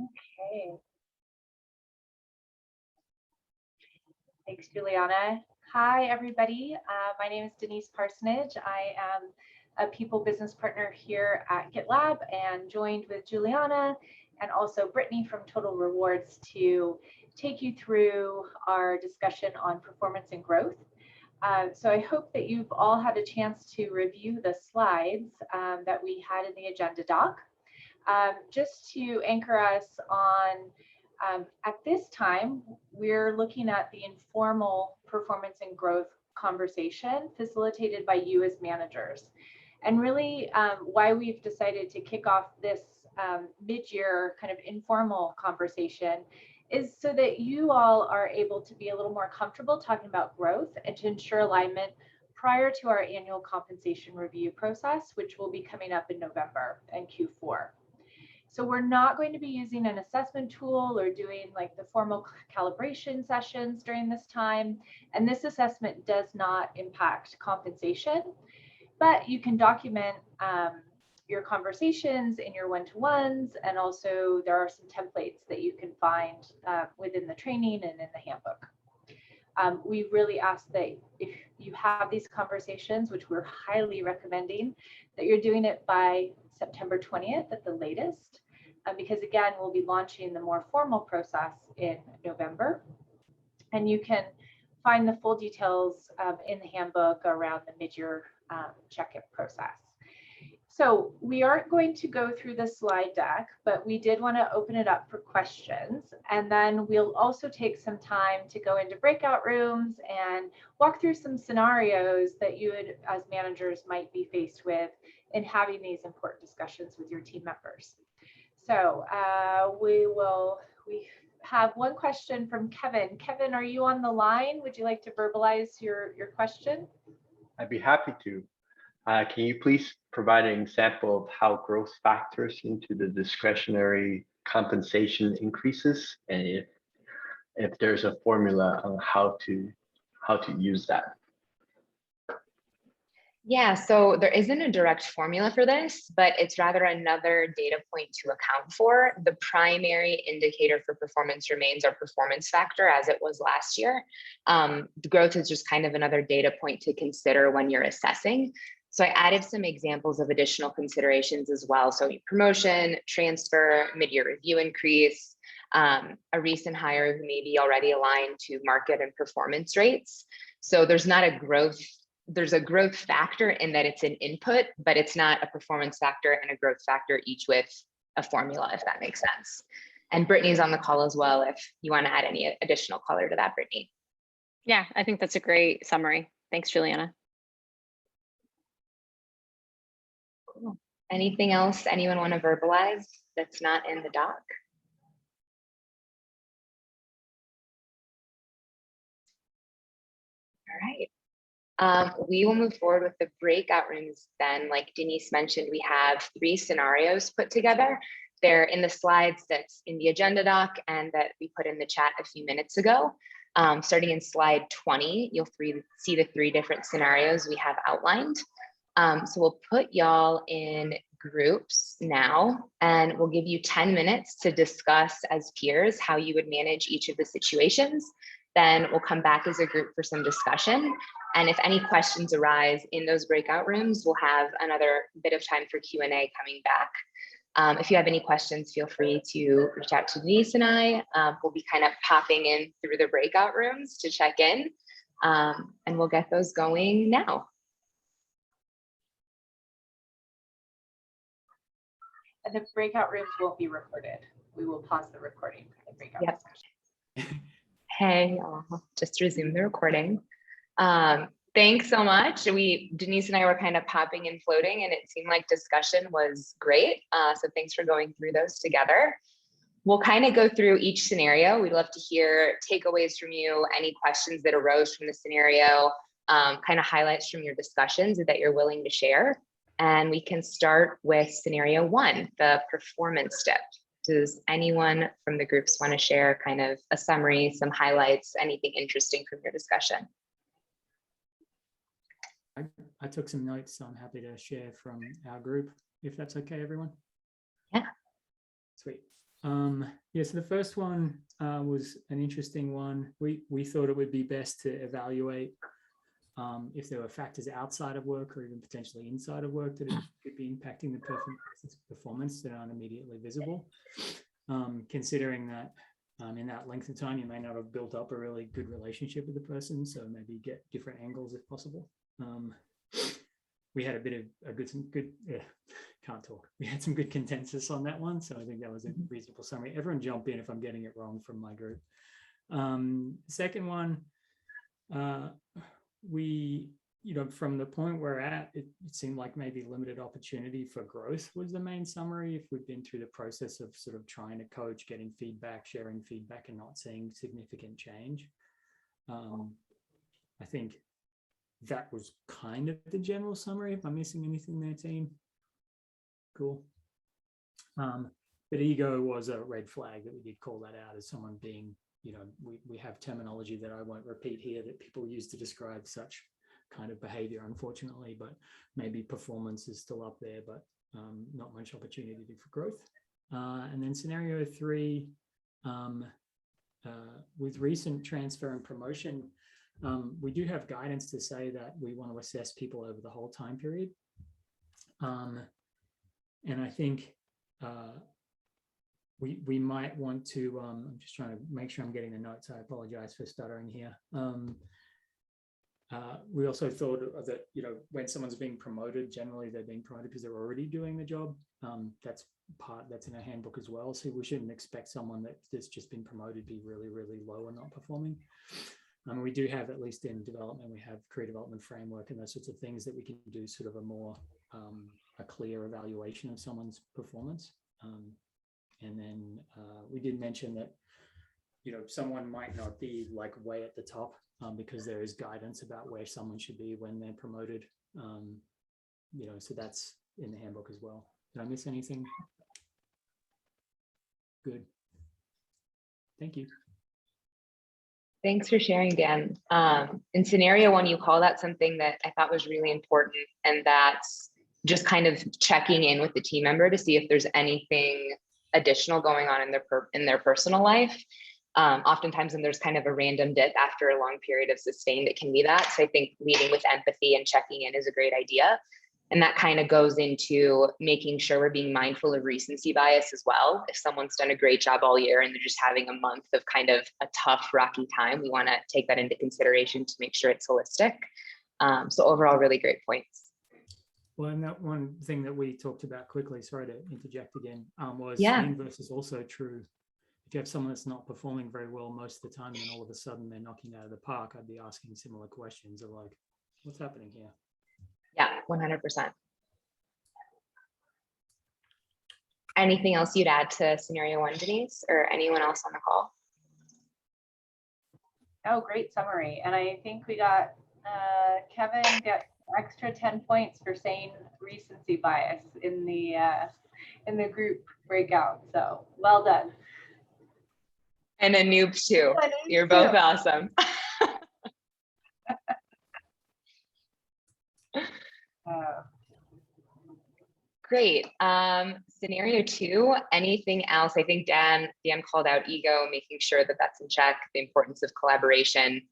Okay. Thanks, Juliana. Hi, everybody. My name is Denise Parsonage. I am a people business partner here at GitLab and joined with Juliana and also Brittany from Total Rewards to take you through our discussion on performance and growth. So I hope that you've all had a chance to review the slides that we had in the agenda doc. Just to anchor us on, at this time, we're looking at the informal performance and growth conversation facilitated by you as managers. And really why we've decided to kick off this mid-year kind of informal conversation is so that you all are able to be a little more comfortable talking about growth and to ensure alignment prior to our annual compensation review process, which will be coming up in November and Q4. So we're not going to be using an assessment tool or doing like the formal calibration sessions during this time. And this assessment does not impact compensation, but you can document your conversations in your one-to-ones. And also there are some templates that you can find within the training and in the handbook. We really ask that if you have these conversations, which we're highly recommending, that you're doing it by September 20th at the latest, because again, we'll be launching the more formal process in November. And you can find the full details in the handbook around the mid-year check-in process. So we aren't going to go through the slide deck, but we did want to open it up for questions. And then we'll also take some time to go into breakout rooms and walk through some scenarios that you would, as managers, might be faced with in having these important discussions with your team members. So we have one question from Kevin. Kevin, are you on the line? Would you like to verbalize your question? I'd be happy to. Can you please provide an example of how growth factors into the discretionary compensation increases, and if there's a formula on how to use that? Yeah, so there isn't a direct formula for this, but it's rather another data point to account for. The primary indicator for performance remains our performance factor as it was last year. The growth is just kind of another data point to consider when you're assessing. So I added some examples of additional considerations as well. So promotion, transfer, mid-year review increase, a recent hire who may be already aligned to market and performance rates. So there's not a growth, there's a growth factor in that it's an input, but it's not a performance factor and a growth factor, each with a formula, if that makes sense. And Brittany's on the call as well, if you want to add any additional color to that, Brittany. Yeah, I think that's a great summary. Thanks, Juliana. Cool. Anything else anyone want to verbalize that's not in the doc? All right. We will move forward with the breakout rooms then. Like Denise mentioned, we have 3 scenarios put together. They're in the slides that's in the agenda doc and that we put in the chat a few minutes ago. Starting in slide 20, you'll see the 3 different scenarios we have outlined. So we'll put y'all in groups now, and we'll give you 10 minutes to discuss as peers how you would manage each of the situations. Then we'll come back as a group for some discussion. And if any questions arise in those breakout rooms, we'll have another bit of time for Q&A coming back. If you have any questions, feel free to reach out to Denise and I. We'll be kind of popping in through the breakout rooms to check in, and we'll get those going now. And the breakout rooms won't be recorded. We will pause the recording for the breakout discussion. Hey, I'll just resume the recording. Thanks so much. Denise and I were kind of popping and floating, and it seemed like discussion was great. So thanks for going through those together. We'll kind of go through each scenario. We'd love to hear takeaways from you, any questions that arose from the scenario, kind of highlights from your discussions that you're willing to share. And we can start with scenario 1, the performance step. Does anyone from the groups want to share kind of a summary, some highlights, anything interesting from your discussion? I took some notes, so I'm happy to share from our group, if that's okay, everyone. Yeah. Sweet. Yeah, so the first one was an interesting one. We thought it would be best to evaluate if there were factors outside of work or even potentially inside of work that could be impacting the person's performance that aren't immediately visible. Considering that in that length of time, you may not have built up a really good relationship with the person, so maybe get different angles if possible. We had we had some good consensus on that one, so I think that was a reasonable summary. Everyone jump in if I'm getting it wrong from my group. Second one, we, from the point we're at, it seemed like maybe limited opportunity for growth was the main summary. If we've been through the process of sort of trying to coach, getting feedback, sharing feedback, and not seeing significant change. I think that was kind of the general summary. If I'm missing anything there, team? Cool. But ego was a red flag that we did call that out as someone being, we have terminology that I won't repeat here that people use to describe such kind of behavior, unfortunately, but maybe performance is still up there, but not much opportunity for growth. And then scenario 3, with recent transfer and promotion, we do have guidance to say that we want to assess people over the whole time period. And I think we might want to, I'm just trying to make sure I'm getting the notes. I apologize for stuttering here. We also thought that, when someone's being promoted, generally they're being promoted because they're already doing the job. That's in our handbook as well. So we shouldn't expect someone that's just been promoted be really, really low and not performing. We do have, at least in development, we have career development framework and those sorts of things that we can do sort of a more, a clear evaluation of someone's performance. And then we did mention that, someone might not be like way at the top because there is guidance about where someone should be when they're promoted. So that's in the handbook as well. Did I miss anything? Good. Thank you. Thanks for sharing, Dan. In scenario 1, you called out something that I thought was really important, and that's just kind of checking in with the team member to see if there's anything additional going on in their personal life. Oftentimes when there's kind of a random dip after a long period of sustained, it can be that. So I think leading with empathy and checking in is a great idea. And that kind of goes into making sure we're being mindful of recency bias as well. If someone's done a great job all year and they're just having a month of kind of a tough, rocky time, we want to take that into consideration to make sure it's holistic. So overall, really great points. Well, and that one thing that we talked about quickly, sorry to interject again, was Yeah. the inverse is also true. If you have someone that's not performing very well most of the time, and all of a sudden they're knocking it out of the park, I'd be asking similar questions of like, what's happening here? Yeah, 100%. Anything else you'd add to scenario 1, Denise, or anyone else on the call? Oh, great summary. And I think we got Kevin got extra 10 points for saying recency bias in the group breakout. So well done. And a noob too. You're both awesome. Great. Scenario 2, anything else? I think Dan called out ego, making sure that that's in check, the importance of collaboration.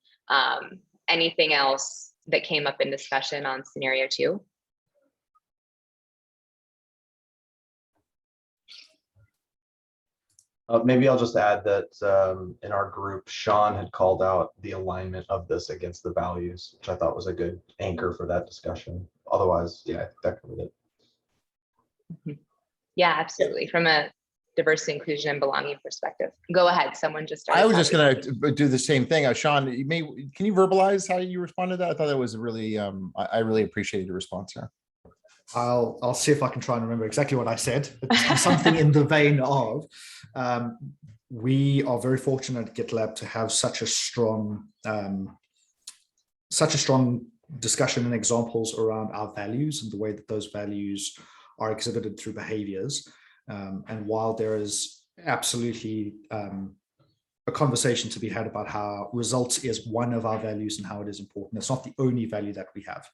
Anything else that came up in discussion on scenario 2? Maybe I'll just add that in our group, Sean had called out the alignment of this against the values, which I thought was a good anchor for that discussion. Otherwise, yeah, that covered it. Yeah, absolutely. From a diversity, inclusion, and belonging perspective. Go ahead. Someone just started. I was just going to do the same thing. Sean, can you verbalize how you responded to that? I thought that was really, I really appreciated your response here. I'll see if I can try and remember exactly what I said. Something in the vein of, we are very fortunate at GitLab to have such a strong discussion and examples around our values and the way that those values are exhibited through behaviors. And while there is absolutely a conversation to be had about how results is one of our values and how it is important. It's not the only value that we have,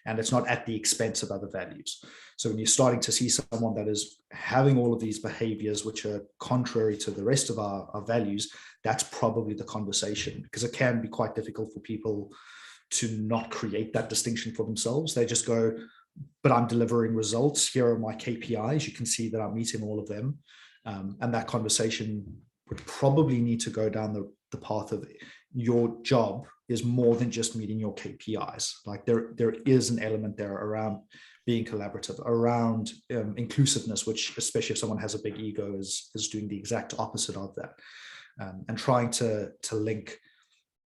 and it's not at the expense of other values. So when you're starting to see someone that is having all of these behaviors which are contrary to the rest of our values, that's probably the conversation, because it can be quite difficult for people to not create that distinction for themselves. They just go, but I'm delivering results. Here are my KPIs. You can see that I'm meeting all of them. And that conversation would probably need to go down the path of your job is more than just meeting your KPIs. Like there is an element there around being collaborative, around inclusiveness, which especially if someone has a big ego is doing the exact opposite of that. And trying to link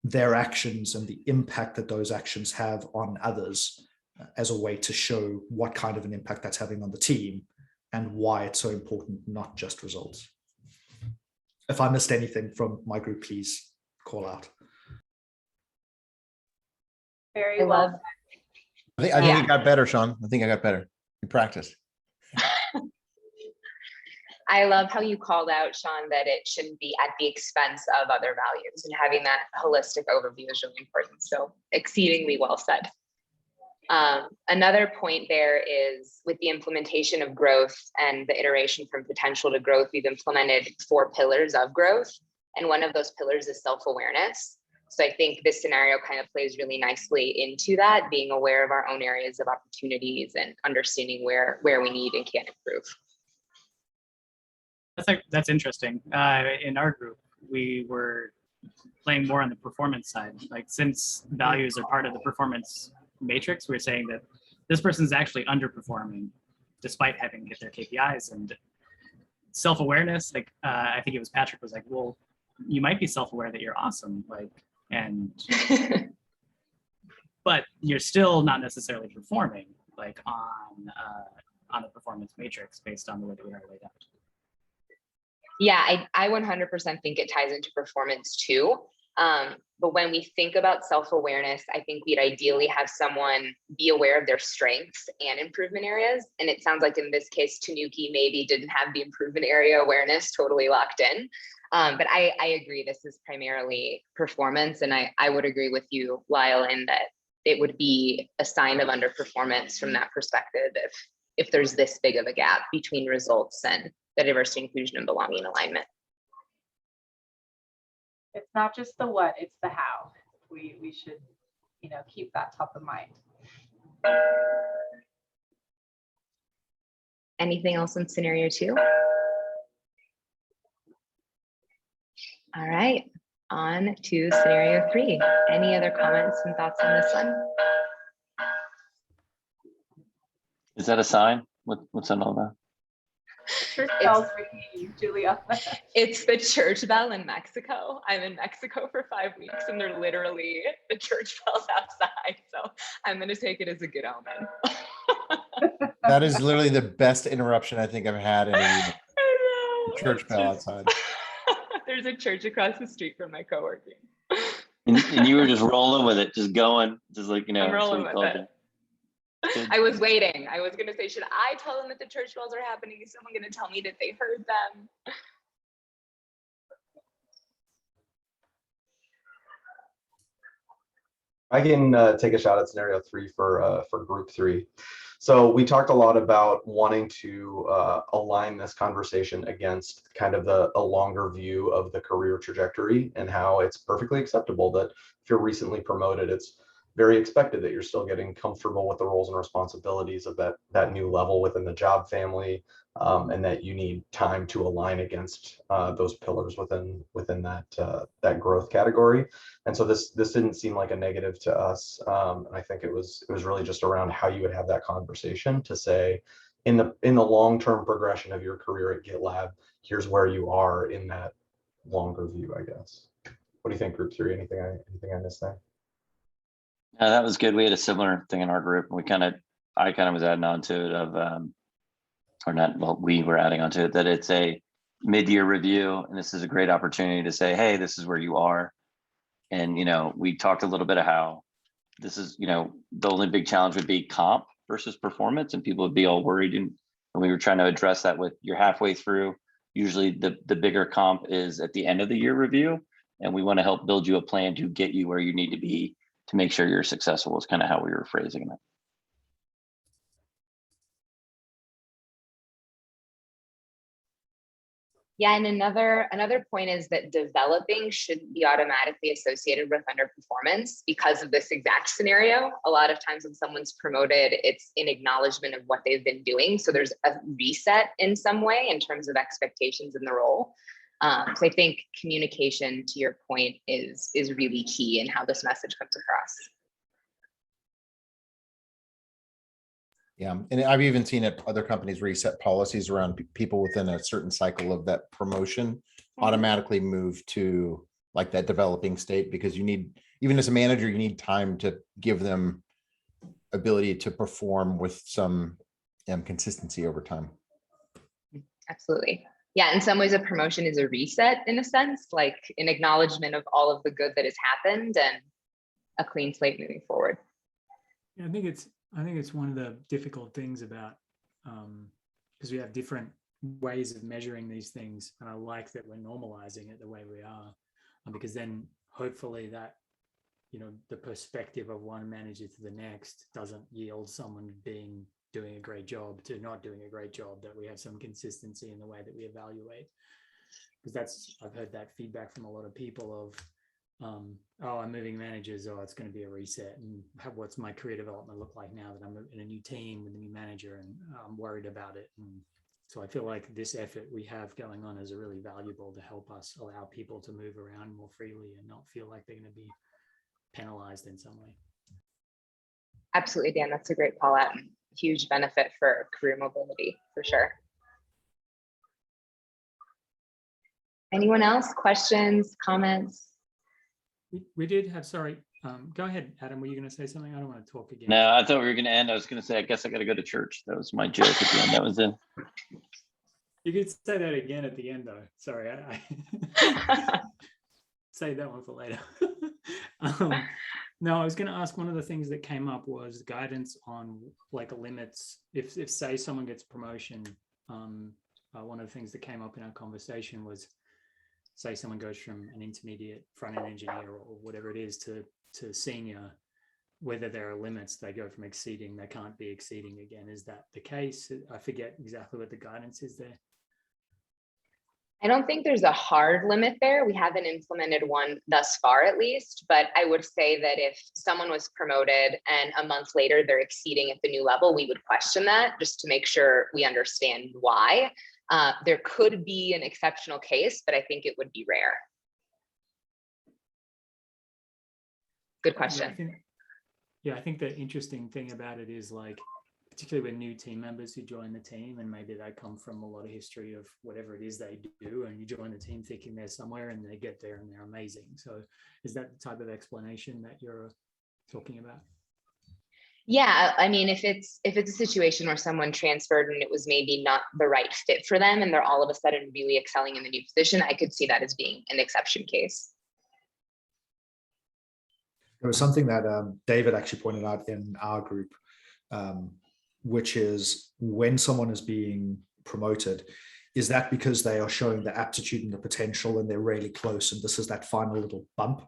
their actions and the impact that those actions have on others as a way to show what kind of an impact that's having on the team and why it's so important, not just results. If I missed anything from my group, please call out. Very well. I think it got better, Sean. I think I got better. You practice. I love how you called out, Sean, that it shouldn't be at the expense of other values, and having that holistic overview is really important. So exceedingly well said. Another point there is with the implementation of growth and the iteration from potential to growth, we've implemented 4 pillars of growth. And one of those pillars is self-awareness. So I think this scenario kind of plays really nicely into that, being aware of our own areas of opportunities and understanding where we need and can improve. That's interesting. In our group, we were playing more on the performance side. Like, since values are part of the performance matrix, we're saying that this person's actually underperforming despite having hit their KPIs. And self-awareness, like I think it was Patrick was like, well, you might be self-aware that you're awesome, like, and but you're still not necessarily performing like on the performance matrix based on the way that we are laid out. Yeah, I 100% think it ties into performance too. But when we think about self-awareness, I think we'd ideally have someone be aware of their strengths and improvement areas. And it sounds like in this case, Tanuki maybe didn't have the improvement area awareness totally locked in. But I agree, this is primarily performance. And I would agree with you, Lyle, in that it would be a sign of underperformance from that perspective if there's this big of a gap between results and the diversity, inclusion, and belonging alignment. It's not just the what, it's the how. We should, keep that top of mind. Anything else in scenario 2? All right, on to scenario 3. Any other comments and thoughts on this one? Is that a sign? What's that all about? Church bells ringing, Julia. It's the church bell in Mexico. I'm in Mexico for 5 weeks and they're literally the church bells outside. So I'm going to take it as a good omen. That is literally the best interruption I think I've had in a year. The church bell outside. There's a church across the street from my co-working. And you were just rolling with it, just going, just like, I'm rolling with it. Good. I was waiting. I was going to say, should I tell them that the church bells are happening? Is someone going to tell me that they heard them? I can take a shot at scenario 3 for group 3. So we talked a lot about wanting to align this conversation against kind of a longer view of the career trajectory and how it's perfectly acceptable that if you're recently promoted, it's very expected that you're still getting comfortable with the roles and responsibilities of that new level within the job family, and that you need time to align against those pillars within that growth category. And so this didn't seem like a negative to us. And I think it was really just around how you would have that conversation to say, in the long-term progression of your career at GitLab, here's where you are in that longer view, I guess. What do you think, group 3? Anything I missed there? No, that was good. We had a similar thing in our group. I kind of was adding on to it we were adding on to it, that it's a mid-year review. And this is a great opportunity to say, hey, this is where you are. And, we talked a little bit of how this is, the only big challenge would be comp versus performance, and people would be all worried. And we were trying to address that with, you're halfway through. Usually the bigger comp is at the end of the year review. and we want to help build you a plan to get you where you need to be to make sure you're successful is kind of how we were phrasing it. Yeah, and another point is that developing shouldn't be automatically associated with underperformance because of this exact scenario. A lot of times when someone's promoted, it's in acknowledgement of what they've been doing. So there's a reset in some way in terms of expectations in the role. So I think communication, to your point, is really key in how this message comes across. Yeah, and I've even seen it, other companies reset policies around people within a certain cycle of that promotion automatically move to like that developing state, because you need, even as a manager, you need time to give them ability to perform with some consistency over time. Absolutely. Yeah, in some ways, a promotion is a reset in a sense, like an acknowledgement of all of the good that has happened and a clean slate moving forward. Yeah, I think it's one of the difficult things about, because we have different ways of measuring these things, and I like that we're normalizing it the way we are, because then hopefully that, you know, the perspective of one manager to the next doesn't yield someone doing a great job to not doing a great job, that we have some consistency in the way that we evaluate. Because I've heard that feedback from a lot of people of, oh, I'm moving managers, oh, it's going to be a reset, and what's my career development look like now that I'm in a new team with a new manager, and I'm worried about it. And so I feel like this effort we have going on is really valuable to help us allow people to move around more freely and not feel like they're going to be penalized in some way. Absolutely, Dan, that's a great call out. Huge benefit for career mobility, for sure. Anyone else? Questions, comments? We did have, sorry, go ahead, Adam, were you going to say something? I don't want to talk again. No, I thought we were going to end. I was going to say, I guess I got to go to church. That was my joke at the end. That was it. You could say that again at the end, though. Sorry, save that one for later. No, I was going to ask, one of the things that came up was guidance on like limits. If say someone gets promotion, one of the things that came up in our conversation was, say someone goes from an intermediate front-end engineer or whatever it is to senior, whether there are limits, they go from exceeding, they can't be exceeding again. Is that the case? I forget exactly what the guidance is there. I don't think there's a hard limit there. We haven't implemented one thus far, at least, but I would say that if someone was promoted and a month later they're exceeding at the new level, we would question that just to make sure we understand why. There could be an exceptional case, but I think it would be rare. Good question. I think the interesting thing about it is, like, particularly with new team members who join the team, and maybe they come from a lot of history of whatever it is they do, and you join the team thinking they're somewhere and they get there and they're amazing. So is that the type of explanation that you're talking about? Yeah, I mean, if it's a situation where someone transferred and it was maybe not the right fit for them and they're all of a sudden really excelling in the new position, I could see that as being an exception case. There was something that David actually pointed out in our group, which is when someone is being promoted, is that because they are showing the aptitude and the potential and they're really close, and this is that final little bump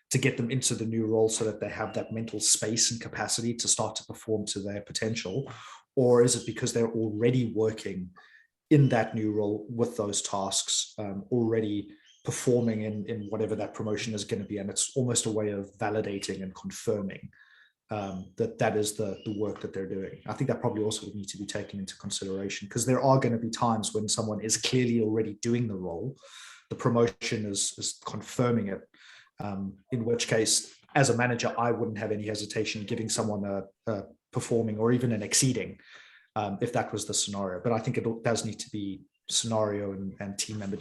to get them into the new role so that they have that mental space and capacity to start to perform to their potential? Or is it because they're already working in that new role with those tasks, already performing in whatever that promotion is going to be? And it's almost a way of validating and confirming that is the work that they're doing. I think that probably also would need to be taken into consideration, because there are going to be times when someone is clearly already doing the role, the promotion is confirming it, in which case, as a manager, I wouldn't have any hesitation giving someone a performing or even an exceeding, if that was the scenario. But I think it does need to be scenario and team member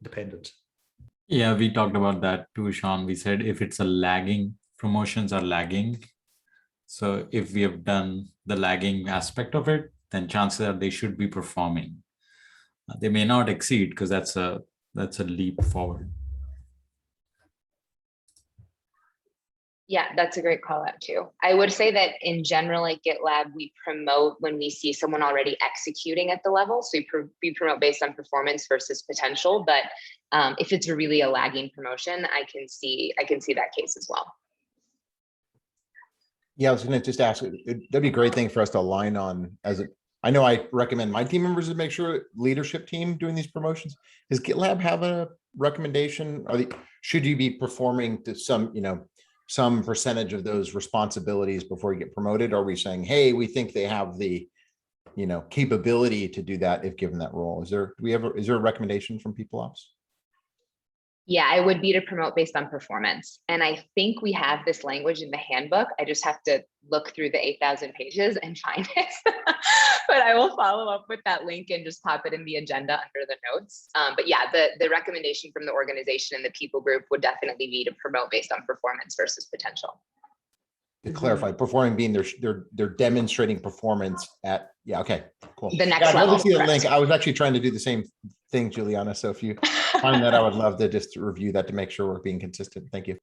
dependent. Yeah, we talked about that too, Sean. We said if it's a lagging, promotions are lagging. So if we have done the lagging aspect of it, then chances are they should be performing. They may not exceed because that's a leap forward. Yeah, that's a great call out too. I would say that in general at GitLab, we promote when we see someone already executing at the level. So we promote based on performance versus potential. But if it's really a lagging promotion, I can see that case as well. Yeah, I was gonna just ask, that'd be a great thing for us to align on I know I recommend my team members to make sure leadership team doing these promotions. Does GitLab have a recommendation? Should you be performing to some percentage of those responsibilities before you get promoted? Or are we saying, hey, we think they have the, capability to do that if given that role? Is there a recommendation from people ops? Yeah, I would be to promote based on performance. And I think we have this language in the handbook. I just have to look through the 8,000 pages and find it. But I will follow up with that link and just pop it in the agenda under the notes. But yeah, the recommendation from the organization and the people group would definitely be to promote based on performance versus potential. To clarify, performing being they're demonstrating performance at, yeah, okay, cool. The next level. I'd love to see the link. I was actually trying to do the same thing, Juliana. So if you find that, I would love to just review that to make sure we're being consistent. Thank you.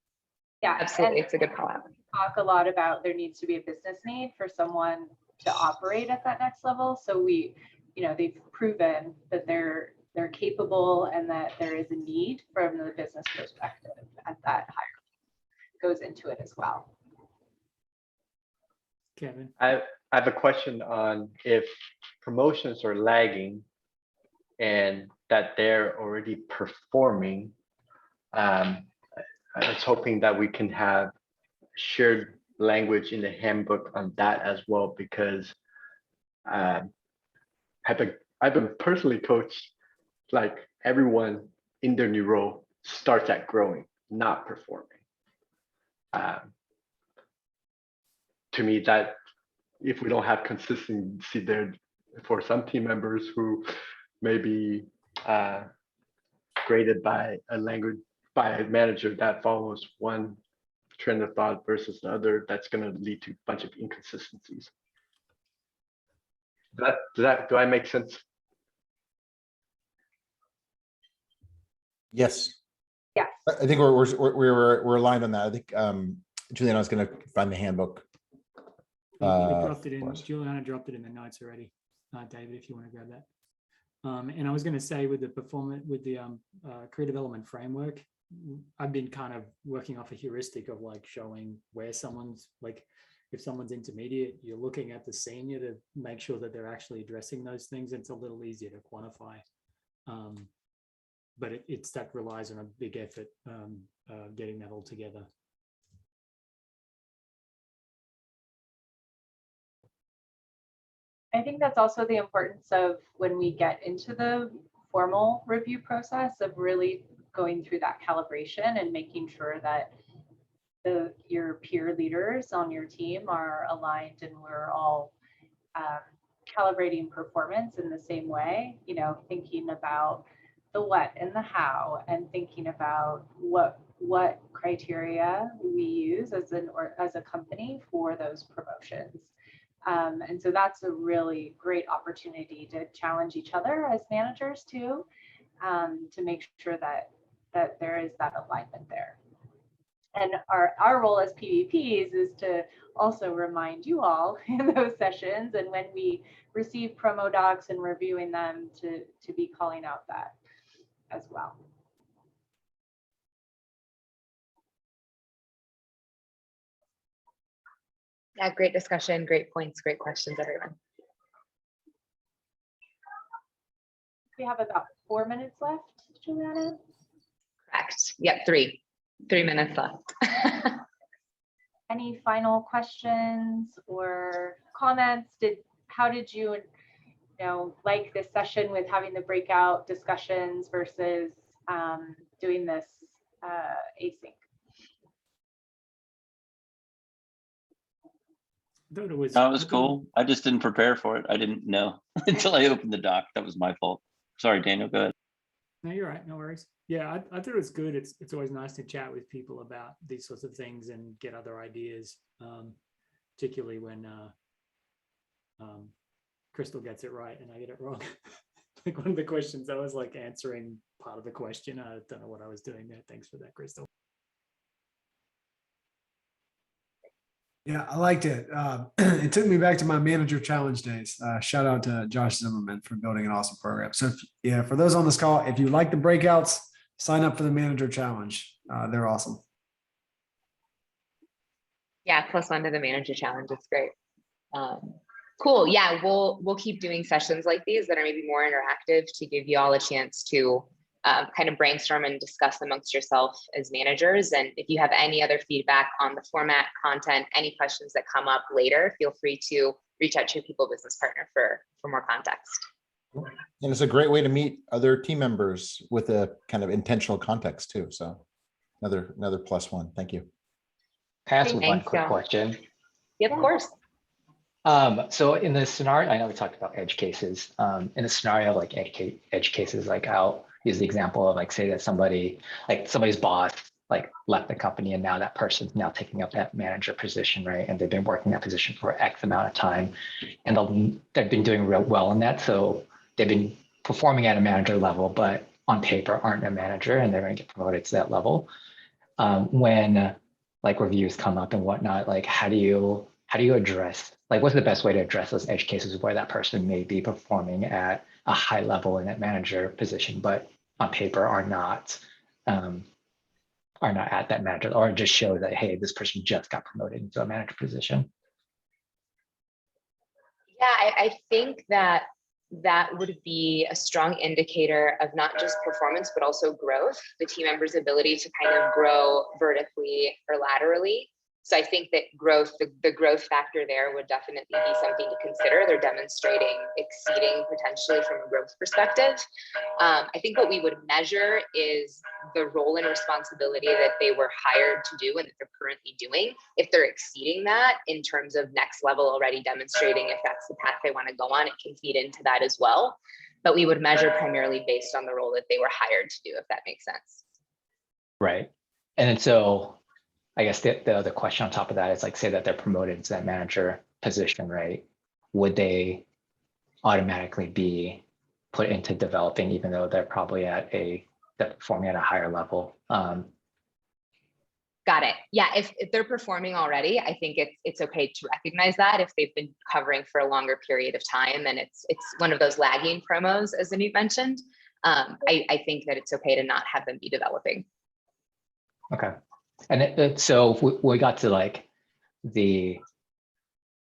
Yeah, absolutely. It's a good call out. Talk a lot about there needs to be a business need for someone to operate at that next level. So they've proven that they're capable and that there is a need from the business perspective at that higher goes into it as well. Kevin. I have a question on if promotions are lagging and that they're already performing. I was hoping that we can have shared language in the handbook on that as well, because I've been personally coached, like everyone in their new role starts at growing, not performing. To me, that if we don't have consistency there for some team members who may be graded by a manager that follows one trend of thought versus the other, that's going to lead to a bunch of inconsistencies. Do I make sense? Yes. Yes. I think we're aligned on that. I think Juliana is going to find the handbook. Juliana dropped it in the notes already. David, if you want to grab that. And I was going to say with the career development framework, I've been kind of working off a heuristic of like showing where someone's like, if someone's intermediate, you're looking at the senior to make sure that they're actually addressing those things. It's a little easier to quantify. But that relies on a big effort getting that all together. I think that's also the importance of when we get into the formal review process of really going through that calibration and making sure that your peer leaders on your team are aligned and we're all calibrating performance in the same way, thinking about the what and the how, and thinking about what criteria we use as a company for those promotions. And so that's a really great opportunity to challenge each other as managers too, to make sure that there is that alignment there. And our role as PVPs is to also remind you all in those sessions, and when we receive promo docs and reviewing them, to be calling out that as well. Yeah, great discussion, great points, great questions, everyone. We have about 4 minutes left, Juliana. Correct. Yep, 3 minutes left. Any final questions or comments? How did you like this session with having the breakout discussions versus doing this async? That was cool. I just didn't prepare for it. I didn't know until I opened the doc. That was my fault. Sorry, Daniel, go ahead. No, you're right. No worries. Yeah, I thought it was good. It's always nice to chat with people about these sorts of things and get other ideas, particularly when Crystal gets it right and I get it wrong. Like one of the questions, I was like answering part of the question. I don't know what I was doing there. Thanks for that, Crystal. Yeah, I liked it. It took me back to my manager challenge days. Shout out to Josh Zimmerman for building an awesome program. So yeah, for those on this call, if you like the breakouts, sign up for the manager challenge. They're awesome. Yeah, +1 to the manager challenge. It's great. Cool. Yeah, we'll keep doing sessions like these that are maybe more interactive to give you all a chance to kind of brainstorm and discuss amongst yourself as managers. And if you have any other feedback on the format, content, any questions that come up later, feel free to reach out to your people business partner for more context. And it's a great way to meet other team members with a kind of intentional context too. So another +1. Thank you. Can I ask one Thanks, quick John. question? Yeah, of course. So in the scenario, I know we talked about edge cases. In a scenario of like edge cases, like I'll use the example of like, say that somebody's boss like left the company and now that person's now taking up that manager position, right? And they've been working that position for X amount of time and they've been doing real well in that. So they've been performing at a manager level, but on paper aren't a manager and they're going to get promoted to that level. When like reviews come up and whatnot, like how do you address, like what's the best way to address those edge cases where that person may be performing at a high level in that manager position, but on paper are not at that manager, or just show that, hey, this person just got promoted into a manager position? Yeah, I think that would be a strong indicator of not just performance, but also growth, the team member's ability to kind of grow vertically or laterally. So I think that the growth factor there would definitely be something to consider. They're demonstrating exceeding potentially from a growth perspective. I think what we would measure is the role and responsibility that they were hired to do and that they're currently doing. If they're exceeding that in terms of next level already demonstrating if that's the path they want to go on, it can feed into that as well. But we would measure primarily based on the role that they were hired to do, if that makes sense. Right. And then so I guess the other question on top of that is like, say that they're promoted to that manager position, right? Would they automatically be put into developing, even though they're probably they're performing at a higher level? Got it. Yeah, if they're performing already, I think it's okay to recognize that if they've been covering for a longer period of time and it's one of those lagging promos, as Anut mentioned. I think that it's okay to not have them be developing. Okay. And so we got to like the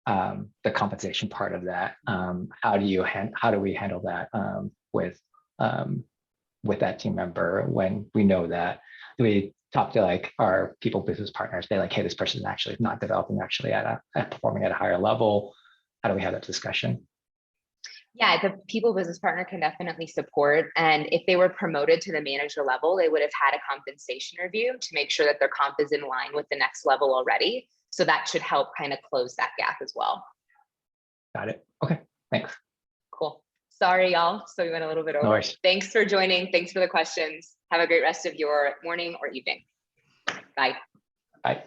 compensation part of that. How do we handle that with that team member when we know that? Do we talk to like our people business partners, say like, hey, this person is actually not developing, actually at performing at a higher level? How do we have that discussion? Yeah, the people business partner can definitely support. And if they were promoted to the manager level, they would have had a compensation review to make sure that their comp is in line with the next level already. So that should help kind of close that gap as well. Got it. Okay, thanks. Cool. Sorry, y'all. So we went a little bit over. No worries. Thanks for joining. Thanks for the questions. Have a great rest of your morning or evening. Bye. Bye.